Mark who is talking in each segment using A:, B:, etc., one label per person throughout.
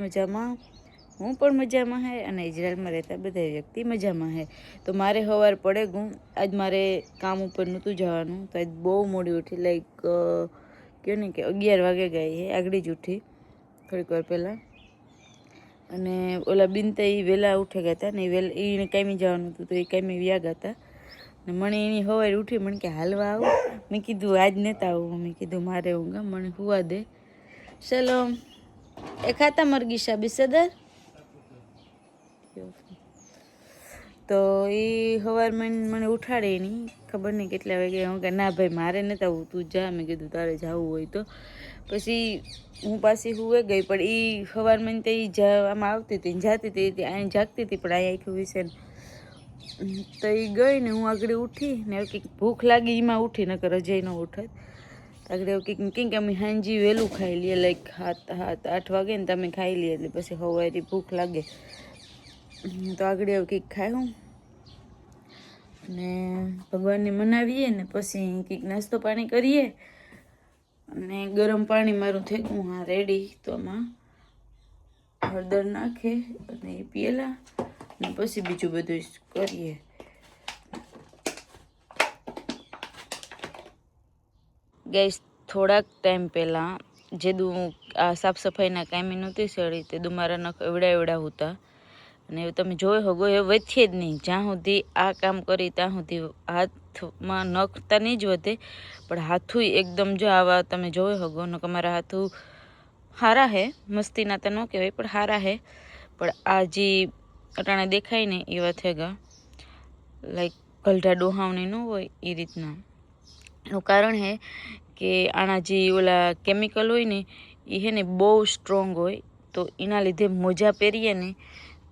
A: મજામાં, હું પણ મજામાં હે અને ઇઝરાયલમાં રહેતા બધા વ્યક્તિ મજામાં હે. તો મારે સવાર પડે ગું, આજ મારે કામ ઉપર નહોતું જવાનું, તો આજ બહુ મોડી ઉઠી, લાઈક કહો ને કે 11 વાગે ગઈ હે, આગળ જ ઉઠી થોડીક વાર પહેલાં. અને ઓલા બિનતા એ વહેલા ઉઠે ગયા હતા ને એને કાંઈ જવાનું હતું, તો એ કાંઈ વ્યા ગયા હતા. ને મને એની સવારે ઉઠી, મને કે હાલવા આવું, મેં કીધું આજ નહોતા આવું, મેં કીધું મારે ઊંઘા મને હુવા દે. સલામ એ ખાતા મરગી શાબી સદર. તો એ સવારમાં મને ઉઠાડે નહીં, ખબર નહીં કેટલા વાગે. હું કે ના ભાઈ મારે નહોતા આવું, તું જા. મેં કીધું તારે જવું હોય તો. પછી હું પાછી હુવે ગઈ, પણ એ સવારમાં તે આમાં આવતી હતી જાતી હતી, અહીં જાગતી હતી, પણ અહીંયા આખું વિશે તો એ ગઈ ને હું આગળ ઉઠી ને કંઈક ભૂખ લાગી એમાં ઉઠી, નકર અજય ન ઉઠત. આગળ એવું કંઈક અમે હાંજી વહેલું ખાઈ લઈએ, લાઈક 7-8 વાગે ને તમે ખાઈ લઈએ, એટલે પછી સવારે ભૂખ લાગે તો આગળ એવું કંઈક ખાયું ને ભગવાનને મનાવીએ ને પછી કંઈક નાસ્તો પાણી કરીએ. અને ગરમ પાણી મારું થઈ ગયું હા રેડી, તો આમાં હળદર નાખે અને એ પીએલા ને પછી બીજું બધું કરીએ. ગેસ થોડાક ટાઈમ પહેલાં જેદું આ સાફ સફાઈના કામી નહોતી સળી, તે મારા નખ એવડા હતા. અને તમે જોઈ શકો એ વધશે જ નહીં, જ્યાં સુધી આ કામ કરી ત્યાં સુધી હાથમાં નખ તો નહીં જ વધે, પણ હાથું એકદમ જો આવા તમે જોઈ શકો ને અમારા હાથું સારા હે, મસ્તીના તો ન કહેવાય પણ સારા હે. પણ આ જે અટાણા દેખાય ને એવા થેગા, લાઈક ગલઢા ડોહાવણી ન હોય એ રીતના. એનું કારણ હે કે આના જે ઓલા કેમિકલ હોય ને એ હે ને બહુ સ્ટ્રોંગ હોય, તો એના લીધે મોજા પહેરીએ ને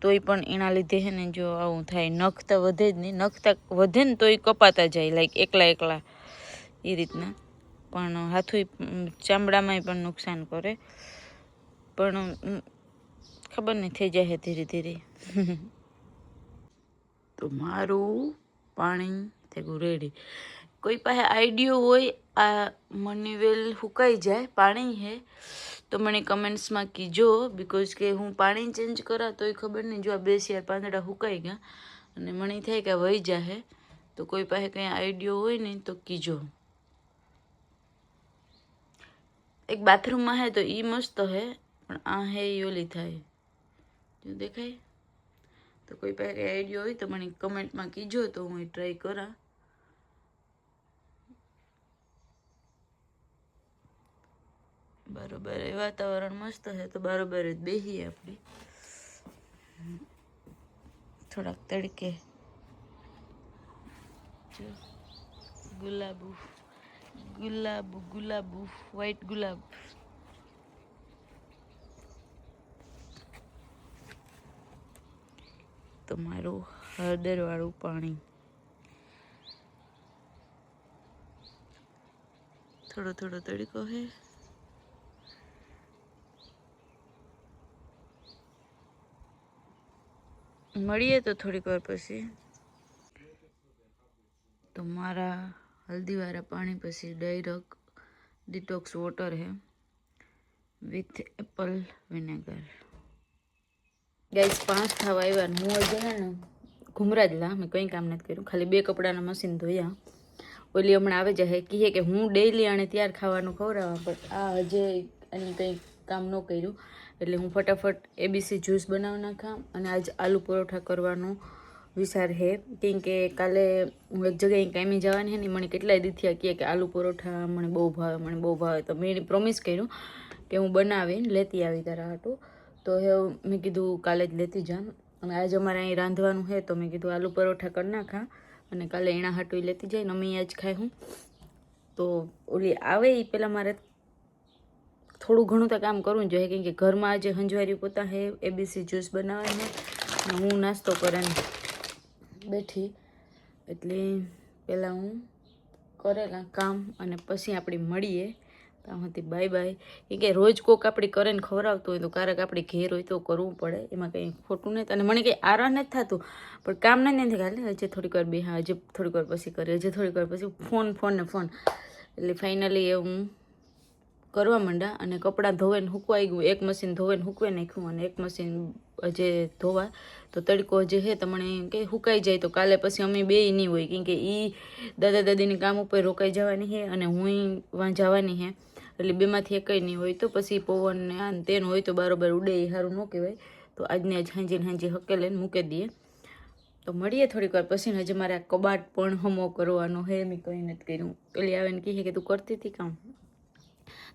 A: તોય પણ એના લીધે હે ને જો આવું થાય, નખ તો વધે જ નહીં, નખ તો વધે ને તો એ કપાતા જાય, લાઈક એકલા એ રીતના. પણ હાથું ચામડામાંય પણ નુકસાન કરે, પણ ખબર નહીં થઈ જાય ધીરે ધીરે. તો મારું પાણી થયું રેડી. કોઈ પાસે આઈડિયો હોય આ મની વેલ સુકાઈ જાય પાણી હે તો મને કમેન્ટ્સમાં કીજો, બિકોઝ કે હું પાણી ચેન્જ કરા તોય ખબર નહીં, જો આ 2-4 પાંદડા સુકાઈ ગયા અને મને થાય કે વહી જાહે. તો કોઈ પાસે કંઈ આઈડિયો હોય ને તો કીજો. એક બાથરૂમમાં હે તો એ મસ્ત હે, પણ આ હે એ ઓલી થાય જો દેખાય. તો કોઈ પાસે કંઈ આઈડિયો હોય તો મને કમેન્ટમાં કીજો, તો હું એ ટ્રાય કરા. બરોબર એ વાતાવરણ મસ્ત છે તો બરોબર જ બેહીએ આપણે થોડાક તડકે. જો ગુલાબુ વ્હાઈટ ગુલાબ. તો મારું હળદરવાળું પાણી થોડો તડકો હે. મળીએ તો થોડીક વાર પછી. તો મારા હલ્દીવાળા પાણી પછી ડાયરેક્ટ ડિટોક્સ વોટર હે વિથ એપલ વિનેગર. ગાઈસ 5 થવા આવ્યા ને હું હજી હે ને ઘુમરા જ લા, મેં કંઈ કામ નથી કર્યું, ખાલી 2 કપડાના મશીન ધોયા. ઓલી હમણાં આવે છે કહે કે હું ડેઈલી આને ત્યાર ખાવાનું ખવડાવવા, પણ આ હજી એને કંઈ કામ ન કર્યું, એટલે હું ફટાફટ એબીસી જ્યુસ બનાવી નાખા. અને આજ આલુ પરોઠા કરવાનો વિચાર હે, કેમ કે કાલે હું એક જગ્યાએ કાયમી જવાની હે ને મને કેટલાય દીથિયા કહે કે આલુ પરોઠા મને બહુ ભાવે, તો મેં પ્રોમિસ કર્યું કે હું બનાવીને લેતી આવી તારા હાટું. તો મેં કીધું કાલે જ લેતી જામ. અને આજે અમારે અહીં રાંધવાનું હે તો મેં કીધું આલુ પરોઠા કરી નાખા અને કાલે એના હાટું લેતી જાય ને અમે આજ ખાઈ હું. તો ઓલી આવે એ પહેલાં મારે થોડું ઘણું તો કામ કરવું જોઈએ, કેમ કે ઘરમાં આજે હંજવારી પોતા હે, એબીસી જ્યુસ બનાવવાની હે, હું નાસ્તો કરીને બેઠી. એટલે પહેલાં હું કરેલા કામ અને પછી આપણે મળીએ. ત્યાં સુધી બાય બાય. કેમ કે રોજ કોક આપણે કરે ને ખવડાવતું હોય તો ક્યારેક આપણે ઘેર હોય તો કરવું પડે, એમાં કંઈ ખોટું નથી. અને મને કંઈ આરામ નથી થતું, પણ કામ નથી ખાલે હજી થોડીક વાર બેહા, હજી થોડીક વાર પછી કરીએ, હજી થોડીક વાર પછી ફોન. એટલે ફાઇનલી એ હું કરવા માંડ્યા અને કપડાં ધોવાઈને સૂકવાઈ ગયું. એક મશીન ધોવાઈને સૂકવાઈ નાખ્યું અને એક મશીન જે ધોવા તો તડકો જે છે તમને કે સુકાઈ જાય તો કાલે પછી અમે બે નહીં હોય, કેમ કે એ દાદા દાદીને કામ ઉપર રોકાઈ જવાની છે અને હું વાં જવાની છે, એટલે બેમાંથી એકઈ નહીં હોય. તો પછી પવન ને આ તેનું હોય તો બારોબાર ઉડે એ સારું ન કહેવાય. તો આજને આજ હાંજી હકેલીને મૂકી દઈએ. તો મળીએ થોડીક વાર પછી. હજી મારે આ કબાટ પણ હમો કરવાનો હે, મેં કંઈ નથી કર્યું. પેલી આવે ને કહે કે તું કરતી હતી કામ.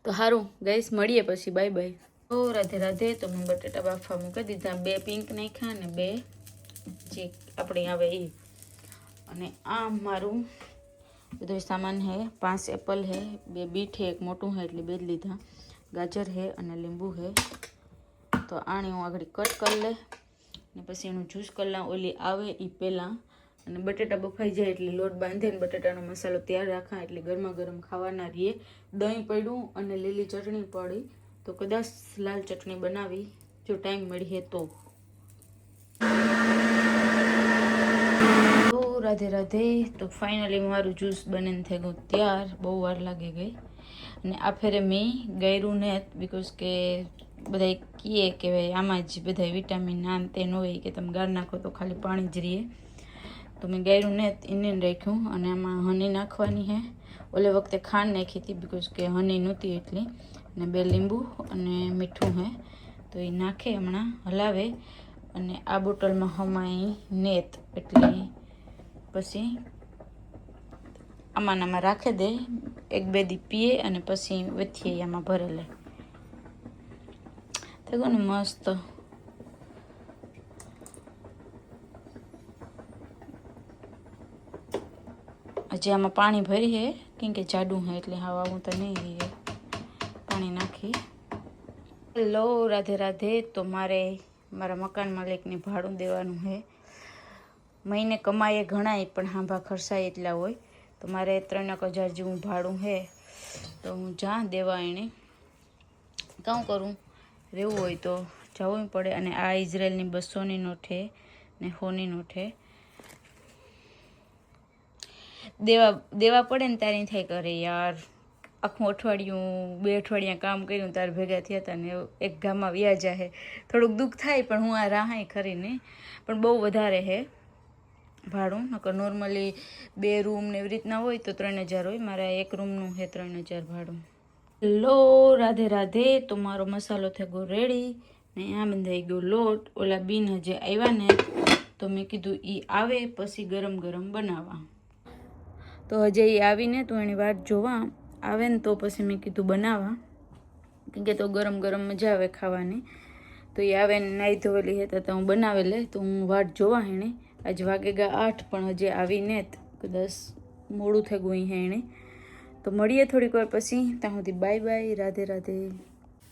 A: તો સારું ગાઈસ, મળીએ પછી. Bye bye. ઓ રાધે રાધે. તો મેં બટેટા બાફવા મૂકી દીધા. 2 પિંક નાખ્યા અને 2 જે આપણે આવે એ. અને આ મારું બધો સામાન હે. 5 એપલ હે, 2 બીટ હે, એક મોટું હે એટલે 2 જ લીધા. ગાજર હે અને લીંબુ હે. તો આને હું આગળ કટ કરી લે ને પછી એનું જ્યુસ કરી લઉં ઓલી આવે એ પહેલાં. અને બટેટા બફાઈ જાય એટલે લોટ બાંધીને બટેટાનો મસાલો તૈયાર રાખા એટલે ગરમા ગરમ ખાવાના રહીએ. દહીં પડ્યું અને લીલી ચટણી પડી, તો કદાચ લાલ ચટણી બનાવી જો ટાઈમ મળીએ તો. રાધે રાધે. તો ફાઇનલી મારું જ્યુસ બનીને થઈ ગયું તૈયાર. બહુ વાર લાગી ગઈ અને આ ફેરે મેં ગયરું ને બિકોઝ કે બધા કહે કે ભાઈ આમાં જ બધા વિટામિન આન તેન હોય કે તમે ગાળ નાખો તો ખાલી પાણી જ રહીએ. તો મેં ગાયરું ને એને રાખ્યું અને આમાં હની નાખવાની છે. ઓલે વખતે ખાંડ નાખી હતી બિકોઝ કે હની નહોતી એટલી. અને 2 લીંબુ અને મીઠું છે તો એ નાખે હમણાં હલાવે. અને આ બોટલમાં હમાઈ નેત એટલે પછી આમાં રાખી દે. 1-2 દી પીએ અને પછી વેથીએ આમાં ભરે લે. થઈ ગયું ને મસ્ત. હજી આમાં પાણી ભરી છે કેમ કે જાડું છે એટલે હા આવું તો નહીં રહીએ. પાણી નાખી. હેલો રાધે રાધે. તો મારે મારા મકાન માલિકને ભાડું દેવાનું છે. મહિને કમાઈએ ઘણાય પણ હાંભા ખર્ચાય એટલા હોય. તો મારે 3,000 જેવું ભાડું છે. તો હું જ્યાં દેવા એને કામ કરું, રહેવું હોય તો જવું પડે. અને આ ઇઝરાયલની 200ની નોટ છે ને 100ની નોટ છે. દેવા પડે ને ત્યારે થાય કરે યાર આખું અઠવાડિયું 2 અઠવાડિયા કામ કર્યું તાર ભેગા થયા હતા ને એક ગામમાં વ્યાજ છે. થોડુંક દુઃખ થાય પણ હું આ રાહાય ખરીને. પણ બહુ વધારે છે ભાડું. નકર નોર્મલી 2 રૂમ ને એવી રીતના હોય તો 3,000 હોય. મારા 1 રૂમનું છે 3,000 ભાડું. હેલો રાધે રાધે. તો મારો મસાલો થઈ ગયો રેડી ને આ બંધાઈ ગયો લોટ. ઓલા બીન હજી આવ્યા ને તો મેં કીધું એ આવે પછી ગરમ ગરમ બનાવવા. તો હજી એ આવીને તો એની વાત જોવા આવે ને તો પછી મેં કીધું બનાવવા, કેમ કે તો ગરમ ગરમ મજા આવે ખાવાની. તો એ આવે ને નાહી ધોવેલી હતા તો હું બનાવે લે. તો હું વાટ જોવા એણે. આજ વાગેગા 8 પણ હજી આવીને કદાચ મોડું થઈ ગયું હે એણે. તો મળીએ થોડીક વાર પછી. ત્યાં સુધી bye bye. Radhe Radhe.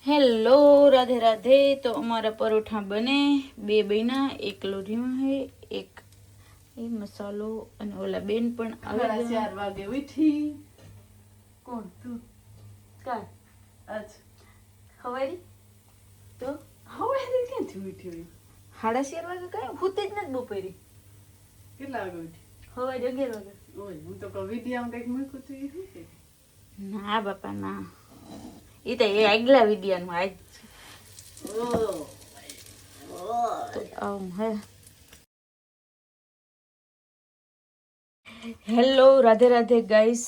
A: Hello Radhe Radhe. તો અમારા પરોઠા બને 2 બન્યા. 1 લોઢીમાં હે, 1 એ મસાલો. અને ઓલા બેન પણ આવે 4 વાગે ઉઠી. કોણ તું? કા અચ્છા હવારી તો હવારી ક્યાંથી ઉઠી? 4:30 વાગે કઈ હુતે જ નથી બપોરે. કેટલા વાગે ઉઠી? હવારે 11 વાગે. ઓય હું તો વિડિયામાં કઈક મૂક્યું હતું એ શું કે? ના બાપા ના, એ તો એ આગલા વિડિયાનું આજ. હે હેલો રાધે રાધે ગાઈસ.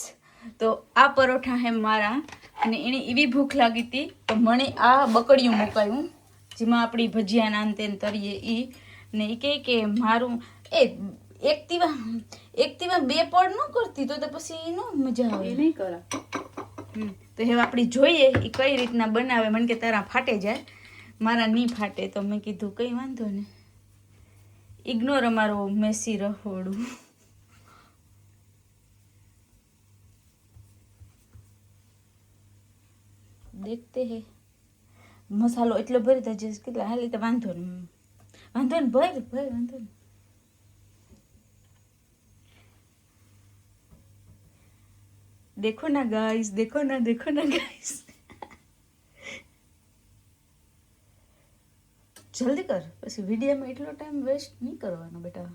A: તો આ પરોઠા હે મારા અને એને એવી ભૂખ લાગી હતી તો મને આ બકડિયું મુકાયું જેમાં આપણી ભજીયા નાન તેન તરીએ એ. ને એ કહે કે મારું એક તીવા 2 પડ ન કરતી તો પછી એનો મજા આવે. નહીં કરા. તો હવે આપણે જોઈએ એ કઈ રીતના બનાવે. મને કે તારા ફાટે જાય, મારા નહીં ફાટે. તો મેં કીધું કંઈ વાંધો ને, ઇગ્નોર અમારો મેસી રહોડું. દેખતે હે મસાલો એટલો ભરી દે જે કેટલા હાલી તો વાંધો ને ભર વાંધો ને. देखो ना गाइस, देखो ना गाइस. જલ્દી કર પછી વિડીયોમાં એટલો ટાઈમ વેસ્ટ નહીં કરવાનો બેટા.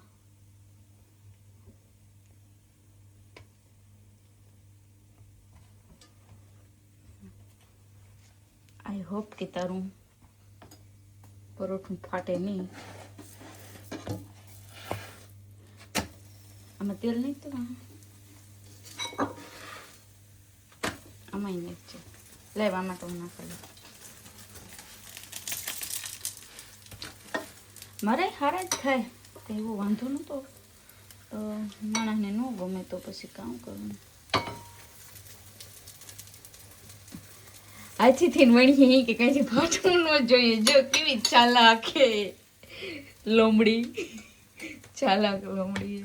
A: હોપ કે તારું પરોઠું ફાટે નહીં. આમાં તેલ નહીં તો આમાં નહીં છે. લેવા આમાં તો નાખી દઉં. મારે હારા જ ખાય તો એવો વાંધો નહોતો. તો માણસને ન ગમે તો પછી કામ કરવું. આથી વણી કે કઈ ફાટવું ન જોઈએ. જો કેવી ચાલાક હે લોમડી, ચાલાક લોમડી.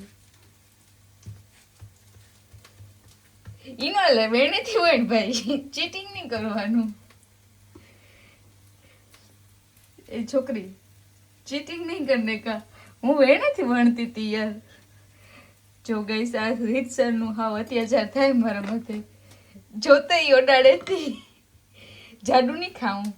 A: ઈનો લે વેણેથી વણ ભાઈ, ચીટિંગ નહીં કરવાનું. એ છોકરી चीटिंग नहीं करने का. હું વેણેથી વણતી હતી યાર. જો ગઈ આ રીતસર નું હાવ અત્યાચાર થાય મારા માથે. જોતે ઓડાડે હતી. જાડુ નહીં ખાઉં.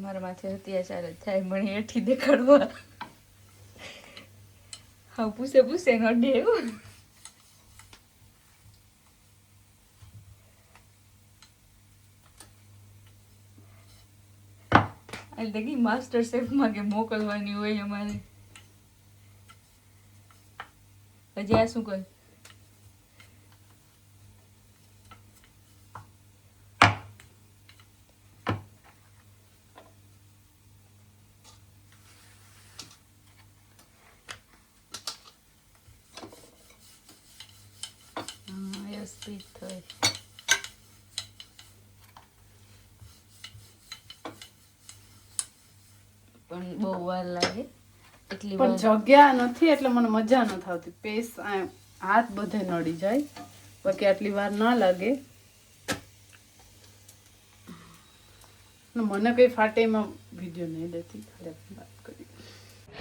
A: મારા માથે અત્યાચાર જ થાય. મને એઠી દેખાડવા હા પૂછે નડે એવું. એટલે માસ્ટર શેફમાં કે મોકલવાની હોય અમારે. હજી આ શું કર સ્પીડ થઈ. પણ બહુ વાર લાગે. એટલી
B: પણ જગ્યા નથી એટલે મને મજા નથી આવતી. પેસ હાથ બધે નડી જાય. બાકી આટલી વાર ના લાગે. મને કઈ ફાટે એમાં વિડીયો નહીં લેતી. વાત કરી.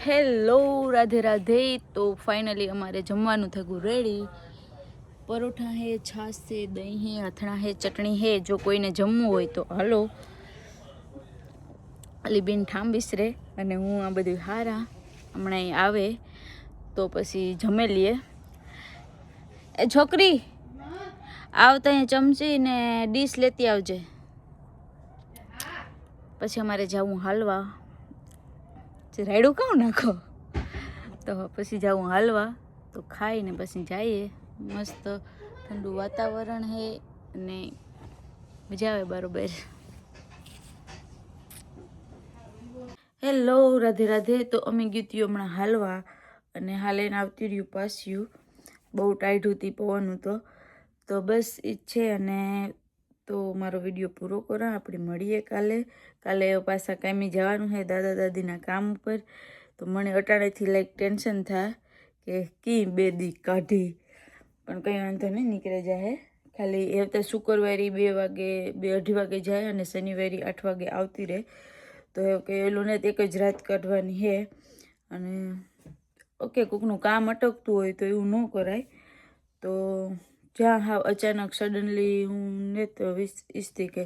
A: હેલો રાધે રાધે. તો ફાઇનલી અમારે જમવાનું થયું રેડી. પરોઠા હે, છાશ છે, દહીં હે, અથણા હે, ચટણી હે. જો કોઈને જમવું હોય તો હાલો. અલીબેન ઠાંબીસ રે અને હું આ બધું હારા હમણાં અહીં આવે તો પછી જમે લઈએ. એ છોકરી આવતા અહીં ચમચી ને ડીશ લેતી આવજે. પછી અમારે જવું હાલવા. રાયડું કાં નાખો તો પછી જવું હાલવા. તો ખાઈને પછી જઈએ. મસ્ત ઠંડુ વાતાવરણ હે અને મજા આવે બરોબર. હેલો રાધે રાધે. તો અમે ગયું હતું હમણાં હાલવા અને હાલીને આવતી રહ્યું પાછું. બહુ ટાઈટ હતી પવન તો બસ એ છે. અને તો મારો વિડીયો પૂરો કરો. આપણે મળીએ કાલે. પાછા કાંઈ જવાનું છે દાદા દાદીના કામ ઉપર. તો મને અટાણેથી લાઈક ટેન્શન થાય કે કી 2 દી કાઢી. પણ કંઈ વાંધો નહીં, નીકળી જાય. ખાલી એ વખતે શુક્રવારે 2 વાગે 2-2:30 વાગે જાય અને શનિવારે 8 વાગે આવતી રહે. તો એવું કે એલું ને એક જ રાત કાઢવાની છે. અને ઓકે કોકનું કામ અટકતું હોય તો એવું ન કરાય. તો જ્યાં હા અચાનક સડનલી હું ને તો ઈચ્છતી કે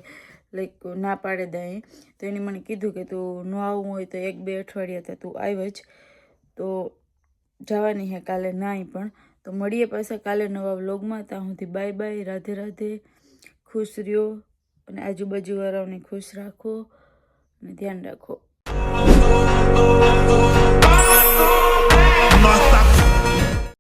A: લાઈક ના પાડે દઈ. તો એને મને કીધું કે તું ન આવવું હોય તો 1-2 અઠવાડિયા તો તું આવ જ. તો જવાની છે કાલે નાઈ પણ. તો મળીએ પાછા કાલે નવા વ્લોગમાં. ત્યાં સુધી બાય બાય. રાધે રાધે. ખુશ રહ્યો અને આજુબાજુવાળાઓને ખુશ રાખો અને ધ્યાન રાખો.